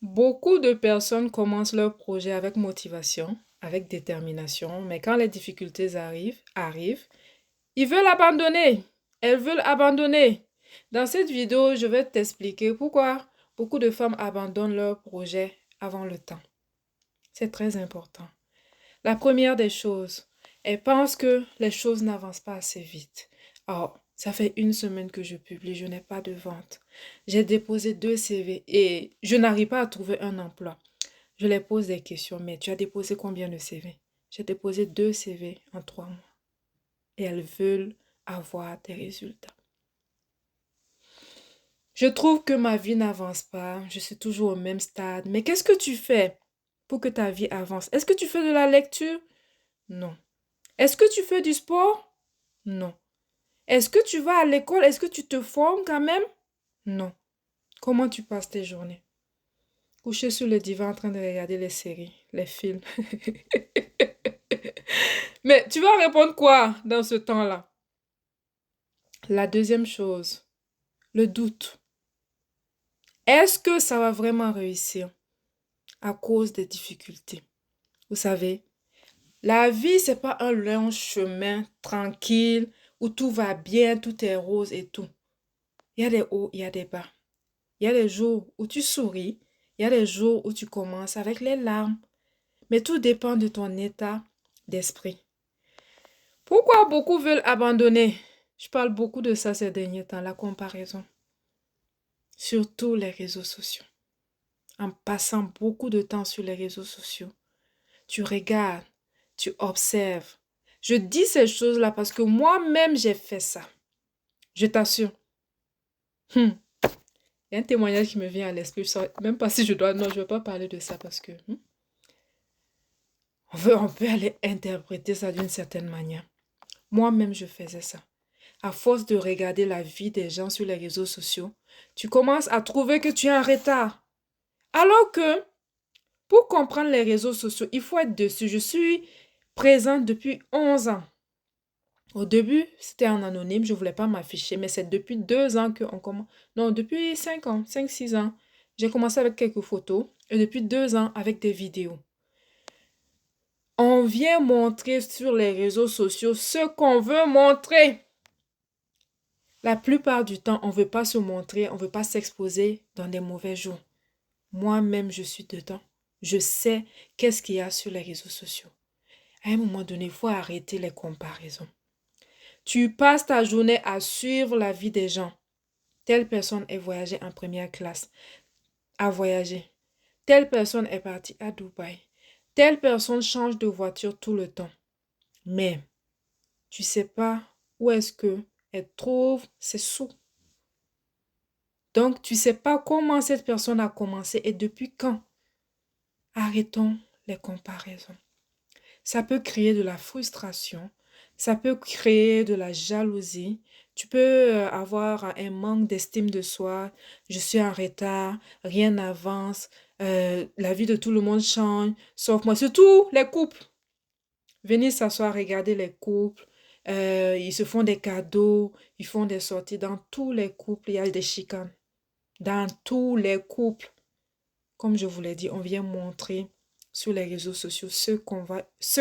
Beaucoup de personnes commencent leur projet avec motivation, avec détermination, mais quand les difficultés arrivent, ils veulent abandonner. Elles veulent abandonner. Dans cette vidéo, je vais t'expliquer pourquoi beaucoup de femmes abandonnent leur projet avant le temps. C'est très important. La première des choses, elles pensent que les choses n'avancent pas assez vite. Oh, ça fait une semaine que je publie, je n'ai pas de vente. J'ai déposé 2 CV et je n'arrive pas à trouver un emploi. Je les pose des questions, mais tu as déposé combien de CV? J'ai déposé 2 CV en 3 mois et elles veulent avoir des résultats. Je trouve que ma vie n'avance pas, je suis toujours au même stade. Mais qu'est-ce que tu fais pour que ta vie avance? Est-ce que tu fais de la lecture? Non. Est-ce que tu fais du sport? Non. Est-ce que tu vas à l'école? Est-ce que tu te formes quand même? Non. Comment tu passes tes journées? Couché sur le divan en train de regarder les séries, les films. Mais tu vas répondre quoi dans ce temps-là? La deuxième chose, le doute. Est-ce que ça va vraiment réussir à cause des difficultés? Vous savez, la vie, c'est pas un long chemin tranquille où tout va bien, tout est rose et tout. Il y a des hauts, il y a des bas. Il y a des jours où tu souris, il y a des jours où tu commences avec les larmes. Mais tout dépend de ton état d'esprit. Pourquoi beaucoup veulent abandonner? Je parle beaucoup de ça ces derniers temps, la comparaison. Surtout les réseaux sociaux. En passant beaucoup de temps sur les réseaux sociaux, tu regardes, tu observes. Je dis ces choses-là parce que moi-même, j'ai fait ça. Je t'assure. Il y a un témoignage qui me vient à l'esprit. Je ne sais même pas si je dois... Non, je ne vais pas parler de ça parce que on peut aller interpréter ça d'une certaine manière. Moi-même, je faisais ça. À force de regarder la vie des gens sur les réseaux sociaux, tu commences à trouver que tu es en retard. Alors que, pour comprendre les réseaux sociaux, il faut être dessus. Je suis présente depuis 11 ans. Au début, c'était en anonyme, je ne voulais pas m'afficher, mais c'est depuis 2 ans qu'on commence. Non, depuis 5 ans, 5, 6 ans. J'ai commencé avec quelques photos et depuis 2 ans avec des vidéos. On vient montrer sur les réseaux sociaux ce qu'on veut montrer. La plupart du temps, on ne veut pas se montrer, on ne veut pas s'exposer dans des mauvais jours. Moi-même, je suis dedans. Je sais qu'est-ce qu'il y a sur les réseaux sociaux. À un moment donné, il faut arrêter les comparaisons. Tu passes ta journée à suivre la vie des gens. Telle personne est voyagée en première classe, a voyagé. Telle personne est partie à Dubaï. Telle personne change de voiture tout le temps. Mais tu ne sais pas où est-ce que elle trouve ses sous. Donc, tu ne sais pas comment cette personne a commencé et depuis quand. Arrêtons les comparaisons. Ça peut créer de la frustration, ça peut créer de la jalousie. Tu peux avoir un manque d'estime de soi. Je suis en retard, rien n'avance, la vie de tout le monde change, sauf moi. Surtout les couples. Venez s'asseoir, regarder les couples. Ils se font des cadeaux, ils font des sorties. Dans tous les couples, il y a des chicanes. Dans tous les couples. Comme je vous l'ai dit, on vient montrer sur les réseaux sociaux ce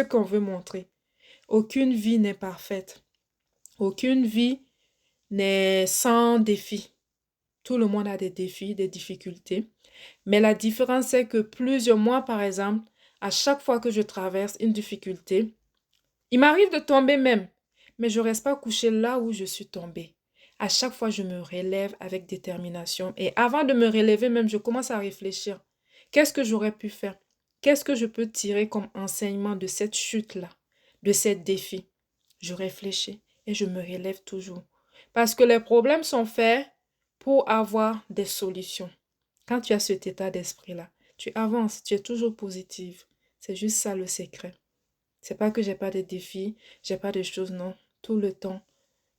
qu'on veut montrer. Aucune vie n'est parfaite. Aucune vie n'est sans défi. Tout le monde a des défis, des difficultés. Mais la différence, c'est que plusieurs mois, par exemple, à chaque fois que je traverse une difficulté, il m'arrive de tomber même. Mais je ne reste pas couché là où je suis tombée. À chaque fois, je me relève avec détermination. Et avant de me relever même, je commence à réfléchir. Qu'est-ce que j'aurais pu faire? Qu'est-ce que je peux tirer comme enseignement de cette chute-là, de ce défi? Je réfléchis et je me relève toujours. Parce que les problèmes sont faits pour avoir des solutions. Quand tu as cet état d'esprit-là, tu avances, tu es toujours positive. C'est juste ça le secret. C'est pas que j'ai pas de défis, j'ai pas de choses, non. Tout le temps,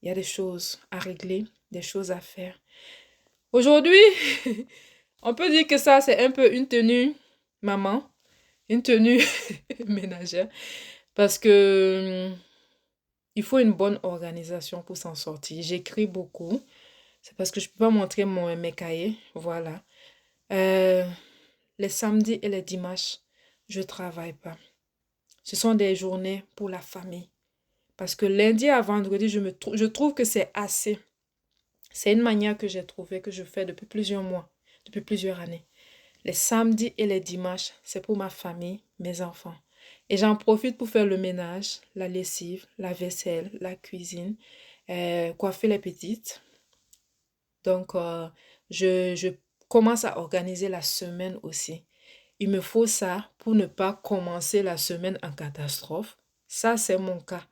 il y a des choses à régler, des choses à faire. Aujourd'hui, on peut dire que ça, c'est un peu une tenue maman, une tenue ménagère, parce que il faut une bonne organisation pour s'en sortir. J'écris beaucoup. C'est parce que je peux pas montrer mes cahiers. Voilà. Euh, les samedis et les dimanches, je ne travaille pas. Ce sont des journées pour la famille. Parce que lundi à vendredi, je trouve que c'est assez. C'est une manière que j'ai trouvée, que je fais depuis plusieurs mois, depuis plusieurs années. Les samedis et les dimanches, c'est pour ma famille, mes enfants. Et j'en profite pour faire le ménage, la lessive, la vaisselle, la cuisine, coiffer les petites. Donc, je commence à organiser la semaine aussi. Il me faut ça pour ne pas commencer la semaine en catastrophe. Ça, c'est mon cas.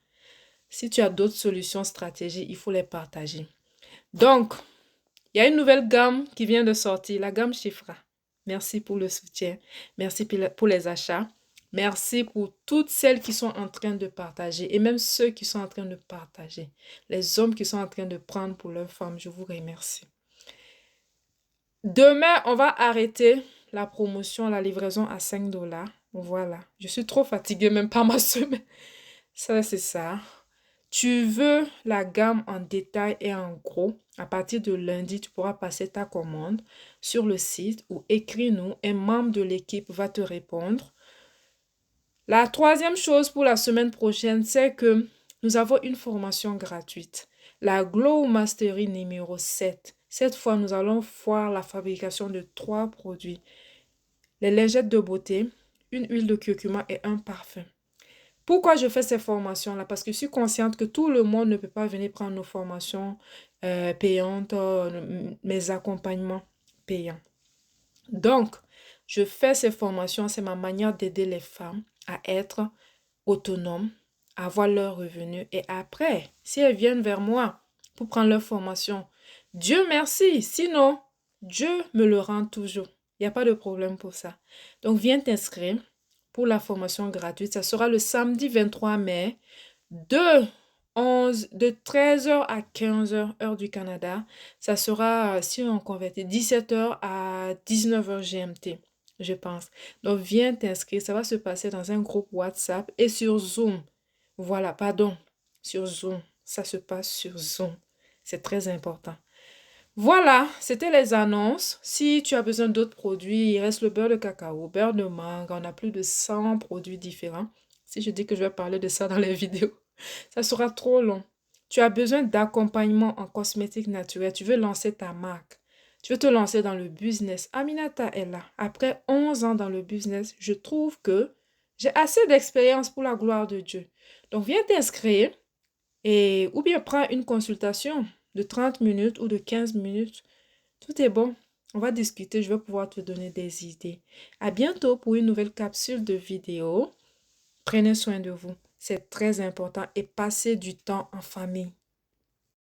Si tu as d'autres solutions, stratégies, il faut les partager. Donc, il y a une nouvelle gamme qui vient de sortir, la gamme Chifra. Merci pour le soutien. Merci pour les achats. Merci pour toutes celles qui sont en train de partager et même ceux qui sont en train de partager. Les hommes qui sont en train de prendre pour leurs femmes, je vous remercie. Demain, on va arrêter la promotion, la livraison à 5 $. Voilà. Je suis trop fatiguée, même pas ma semaine. Ça, c'est ça. Tu veux la gamme en détail et en gros, à partir de lundi, tu pourras passer ta commande sur le site ou écris-nous. Un membre de l'équipe va te répondre. La troisième chose pour la semaine prochaine, c'est que nous avons une formation gratuite. La Glow Mastery numéro 7. Cette fois, nous allons voir la fabrication de 3 produits. Les lingettes de beauté, une huile de curcuma et un parfum. Pourquoi je fais ces formations-là? Parce que je suis consciente que tout le monde ne peut pas venir prendre nos formations payantes, mes accompagnements payants. Donc, je fais ces formations, c'est ma manière d'aider les femmes à être autonomes, à avoir leurs revenus. Et après, si elles viennent vers moi pour prendre leur formation, Dieu merci. Sinon, Dieu me le rend toujours. Il n'y a pas de problème pour ça. Donc, viens t'inscrire pour la formation gratuite. Ça sera le samedi 23 mai de 13h à 15h, heure du Canada. Ça sera, si on convertit, 17h à 19h GMT, je pense. Donc, viens t'inscrire. Ça va se passer dans un groupe WhatsApp et sur Zoom. Voilà, pardon, sur Zoom. Ça se passe sur Zoom. C'est très important. Voilà, c'était les annonces. Si tu as besoin d'autres produits, il reste le beurre de cacao, beurre de mangue. On a plus de 100 produits différents. Si je dis que je vais parler de ça dans les vidéos, ça sera trop long. Tu as besoin d'accompagnement en cosmétiques naturels. Tu veux lancer ta marque. Tu veux te lancer dans le business. Aminata est là. Après 11 ans dans le business, je trouve que j'ai assez d'expérience pour la gloire de Dieu. Donc, viens t'inscrire ou bien prends une consultation de 30 minutes ou de 15 minutes. Tout est bon. On va discuter. Je vais pouvoir te donner des idées. À bientôt pour une nouvelle capsule de vidéo. Prenez soin de vous. C'est très important et passez du temps en famille.